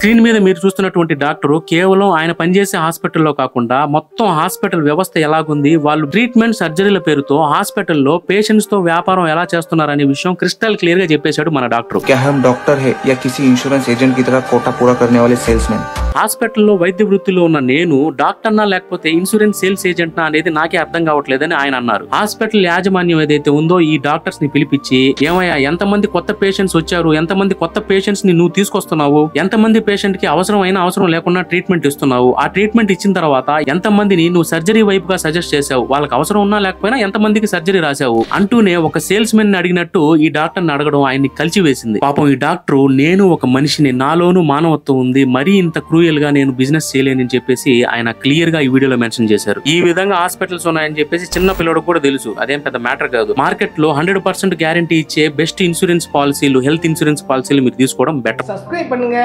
Screen మీద మీరు చూస్తున్నటువంటి డాక్టర్ కేవలం ఆయన పనిచేసే హాస్పిటల్లో కాకుండా మొత్తం హాస్పిటల్ వ్యవస్థ ఎలాగుంది, వాళ్ళు ట్రీట్మెంట్ సర్జరీల పేరుతో హాస్పిటల్లో పేషెంట్స్ తో వ్యాపారం ఎలా చేస్తున్నారనే విషయం క్రిస్టల్ క్లియర్ గా చెప్పేశాడు మన డాక్టర్. డాక్టర్ హే యా కిసి ఇన్సూరెన్స్ ఏజెంట్ కి తరహ కోటా పూరా కర్నే వాలే సేల్స్మెన్. హాస్పిటల్లో వైద్య వృత్తిలో ఉన్న నేను డాక్టర్నా లేకపోతే ఇన్సూరెన్స్ సేల్స్ ఏజెంట్నా అనేది నాకే అర్థం కావట్లేదని ఆయన అన్నారు. హాస్పిటల్ యాజమాన్యం ఏదైతే ఉందో ఈ డాక్టర్స్ ని పిలిపించి, ఏమయ్యా ఎంతమంది కొత్త పేషెంట్స్ వచ్చారు, ఎంతమంది కొత్త పేషెంట్స్ ని నువ్వు తీసుకొస్తున్నావు, ఎంతమంది పేషెంట్ కి అవసరం లేకుండా ట్రీట్మెంట్ ఇస్తున్నావు, ఆ ట్రీట్మెంట్ ఇచ్చిన తర్వాత ఎంతమందిని నువ్వు సర్జరీ వైపుగా సజెస్ట్ చేసావు, వాళ్ళకి అవసరం ఉన్నా లేకపోయినా ఎంతమందికి సర్జరీ రాసావు అంటూనే ఒక సేల్స్ మెన్ అడిగినట్టు ఈ డాక్టర్ ని అడగడం ఆయన్ని కలిచివేసింది. పాపం ఈ డాక్టర్ నేను ఒక మనిషిని, నాలోనూ మానవత్వం ఉంది, మరీ ఇంత క్రూయల్ గా నేను బిజినెస్ చేయలేనని చెప్పేసి ఆయన క్లియర్ గా ఈ వీడియోలో మెన్షన్ చేశారు. ఈ విధంగా హాస్పిటల్స్ ఉన్నాయని చెప్పేసి చిన్న పిల్లడు కూడా తెలుసు, అదేం పెద్ద మ్యాటర్ కాదు. మార్కెట్ లో 100% గ్యారంటీ ఇచ్చే బెస్ట్ ఇన్సూరెన్స్ పాలసీలు, హెల్త్ ఇన్సూరెన్స్ పాలసీలు మీరు తీసుకోవడం బెటర్. సబ్స్క్రైబ్ பண்ணுங்க.